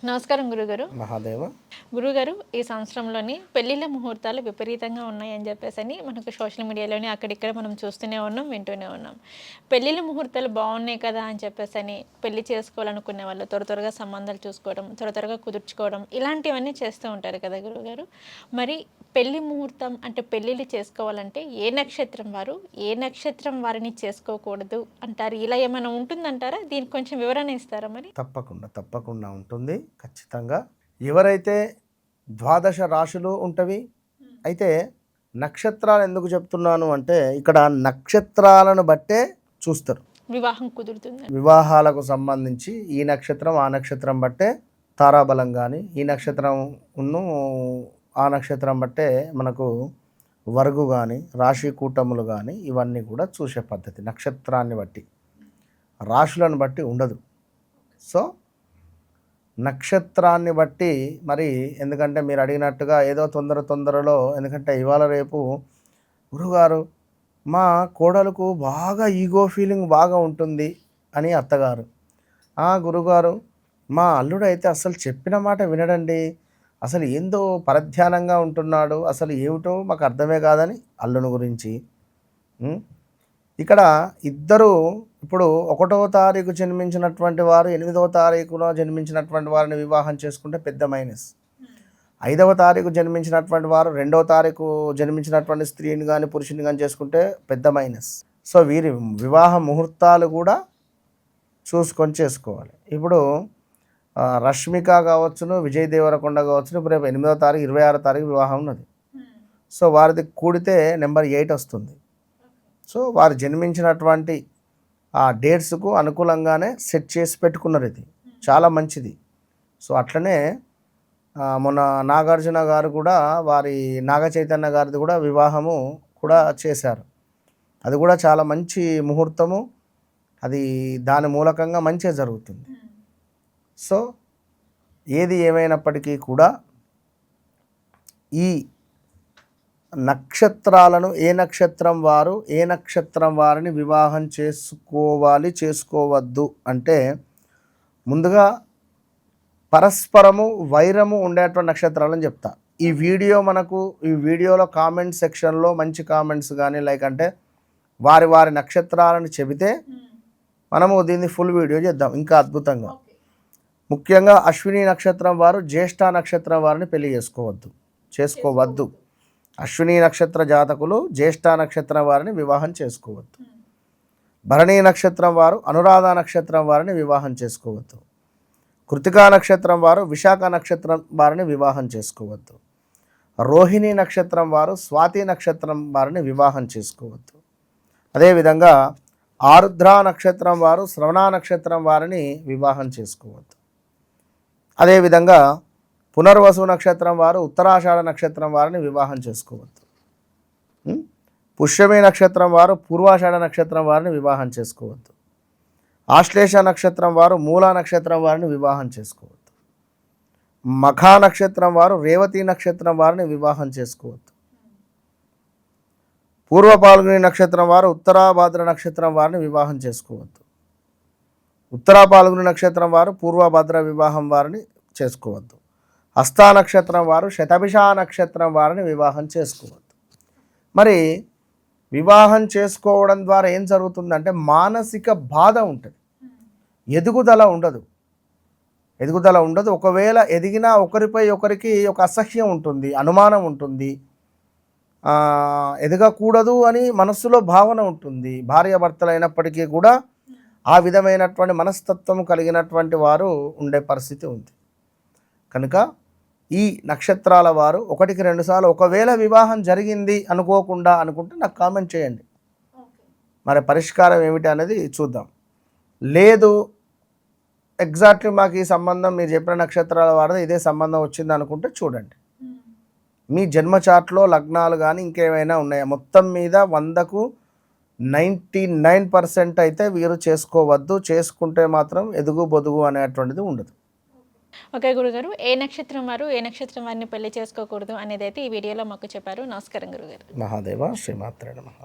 నమస్కారం గురుగారు. మహాదేవ. గురుగారు, ఈ సంవత్సరంలోని పెళ్లిళ్ళ ముహూర్తాలు విపరీతంగా ఉన్నాయని చెప్పేసని మనకు సోషల్ మీడియాలోని అక్కడిక్కడ మనం చూస్తూనే ఉన్నాం, వింటూనే ఉన్నాం. పెళ్లిళ్ళ ముహూర్తాలు బాగున్నాయి కదా అని చెప్పేసని పెళ్లి చేసుకోవాలనుకునే వాళ్ళు త్వరగా సంబంధాలు చూసుకోవడం, త్వరగా కుదుర్చుకోవడం ఇలాంటివన్నీ చేస్తూ ఉంటారు కదా గురుగారు. మరి పెళ్లి ముహూర్తం అంటే పెళ్ళిళ్ళు చేసుకోవాలంటే ఏ నక్షత్రం వారు, ఏ నక్షత్రం వారిని చేసుకోకూడదు అంటారు? ఇలా ఏమైనా ఉంటుందంటారా? దీనికి కొంచెం వివరణ ఇస్తారా మరి? తప్పకుండా ఉంటుంది ఖచ్చితంగా. ఎవరైతే ద్వాదశ రాశులు ఉంటవి, అయితే నక్షత్రాలు ఎందుకు చెప్తున్నాను అంటే ఇక్కడ నక్షత్రాలను బట్టే చూస్తారు వివాహం కుదురుతుంది. వివాహాలకు సంబంధించి ఈ నక్షత్రం ఆ నక్షత్రం బట్టే తారాబలం కానీ, ఈ నక్షత్రం ఉన్ను ఆ నక్షత్రం బట్టే మనకు వర్గు కానీ, రాశి కూటములు కానీ ఇవన్నీ కూడా చూసే పద్ధతి నక్షత్రాన్ని బట్టి, రాశులను బట్టి ఉండదు. సో నక్షత్రాన్ని బట్టి మరి, ఎందుకంటే మీరు అడిగినట్టుగా ఏదో తొందరలో, ఎందుకంటే ఇవాళ రేపు గురుగారు మా కోడలకు బాగా ఈగో ఫీలింగ్ బాగా ఉంటుంది అని అత్తగారు, గురుగారు మా అల్లుడు అయితే అసలు చెప్పిన మాట వినడండి, అసలు ఏందో పరధ్యానంగా ఉంటున్నాడు, అసలు ఏమిటో మాకు అర్థమే కాదని అల్లుని గురించి. ఇక్కడ ఇద్దరు ఇప్పుడు 1వ తారీఖు జన్మించినటువంటి వారు 8వ తారీఖులో జన్మించినటువంటి వారిని వివాహం చేసుకుంటే పెద్ద మైనస్. 5వ తారీఖు జన్మించినటువంటి వారు 2వ తారీఖు జన్మించినటువంటి స్త్రీని కానీ పురుషుని కానీ చేసుకుంటే పెద్ద మైనస్. సో వీరి వివాహ ముహూర్తాలు కూడా చూసుకొని చేసుకోవాలి. ఇప్పుడు రష్మిక కావచ్చును, విజయ్ దేవరకొండ కావచ్చును, ఇప్పుడు రేపు 8వ తారీఖు 26వ తారీఖు వివాహం ఉన్నది. సో వారిది కూడితే నెంబర్ 8 వస్తుంది. సో వారు జన్మించినటువంటి ఆ డేట్స్కు అనుకూలంగానే సెట్ చేసి పెట్టుకున్నారు. ఇది చాలా మంచిది. సో అట్లనే మొన్న నాగార్జున గారు కూడా వారి నాగ చైతన్య గారిది కూడా వివాహము కూడా చేశారు. అది కూడా చాలా మంచి ముహూర్తము, అది దాని మూలకంగా మంచిగా జరుగుతుంది. సో ఏది ఏమైనప్పటికీ కూడా ఈ నక్షత్రాలను ఏ నక్షత్రం వారు ఏ నక్షత్రం వారిని వివాహం చేసుకోవాలి చేసుకోవద్దు అంటే, ముందుగా పరస్పరము వైరము ఉండేటువంటి నక్షత్రాలని చెప్తా. ఈ వీడియోలో కామెంట్ సెక్షన్లో మంచి కామెంట్స్ కానీ లైక్ అంటే వారి నక్షత్రాలను చెబితే మనము దీన్ని ఫుల్ వీడియో చేద్దాం ఇంకా అద్భుతంగా. ముఖ్యంగా అశ్విని నక్షత్రం వారు జ్యేష్ఠ నక్షత్రం వారిని పెళ్లి చేసుకోవద్దు. అశ్విని నక్షత్ర జాతకులు జ్యేష్ఠ నక్షత్రం వారిని వివాహం చేసుకోవద్దు. భరణీ నక్షత్రం వారు అనురాధ నక్షత్రం వారిని వివాహం చేసుకోవద్దు. కృతికా నక్షత్రం వారు విశాఖ నక్షత్రం వారిని వివాహం చేసుకోవద్దు. రోహిణి నక్షత్రం వారు స్వాతి నక్షత్రం వారిని వివాహం చేసుకోవద్దు. అదేవిధంగా ఆరుద్ర నక్షత్రం వారు శ్రవణ నక్షత్రం వారిని వివాహం చేసుకోవద్దు. అదేవిధంగా పునర్వసు నక్షత్రం వారు ఉత్తరాషాఢ నక్షత్రం వారిని వివాహం చేసుకోవద్దు. పుష్యమి నక్షత్రం వారు పూర్వాషాఢ నక్షత్రం వారిని వివాహం చేసుకోవద్దు. ఆశ్లేష నక్షత్రం వారు మూలా నక్షత్రం వారిని వివాహం చేసుకోవద్దు. మఖా నక్షత్రం వారు రేవతి నక్షత్రం వారిని వివాహం చేసుకోవద్దు. పూర్వ పాల్గొని నక్షత్రం వారు ఉత్తరాభాద్ర నక్షత్రం వారిని వివాహం చేసుకోవద్దు. ఉత్తరా పాల్గొని నక్షత్రం వారు పూర్వభద్ర వివాహం వారిని చేసుకోవద్దు. హస్తా నక్షత్రం వారు శతభిష నక్షత్రం వారిని వివాహం చేసుకోవద్దు. మరి వివాహం చేసుకోవడం ద్వారా ఏం జరుగుతుందంటే మానసిక బాధ ఉంటుంది, ఎదుగుదల ఉండదు. ఒకవేళ ఎదిగినా ఒకరిపై ఒకరికి ఒక అసహ్యం ఉంటుంది, అనుమానం ఉంటుంది, ఎదగకూడదు అని మనస్సులో భావన ఉంటుంది. భార్యాభర్తలు అయినప్పటికీ కూడా ఆ విధమైనటువంటి మనస్తత్వం కలిగినటువంటి వారు ఉండే పరిస్థితి ఉంది. కనుక ఈ నక్షత్రాల వారు 1కి 2 సార్లు ఒకవేళ వివాహం జరిగింది అనుకుంటే నాకు కామెంట్ చేయండి, మరి పరిష్కారం ఏమిటి అనేది చూద్దాం. లేదు ఎగ్జాక్ట్లీ మాకు ఈ సంబంధం మీరు చెప్పిన నక్షత్రాల వారిది ఇదే సంబంధం వచ్చింది అనుకుంటే చూడండి, మీ జన్మ చార్ట్లో లగ్నాలు కానీ ఇంకేమైనా ఉన్నాయా. మొత్తం మీద 100కు 99% అయితే వీరు చేసుకోవద్దు. చేసుకుంటే మాత్రం ఎదుగు బొదుగు అనేటువంటిది ఉండదు. ఓకే గురుగారు, ఏ నక్షత్రం వారు ఏ నక్షత్రం వారిని పెళ్లి చేసుకోకూడదు అనేది అయితే ఈ వీడియోలో మాకు చెప్పారు. నమస్కారం గురుగారు. మహాదేవ శ్రీమాత్రే నమః.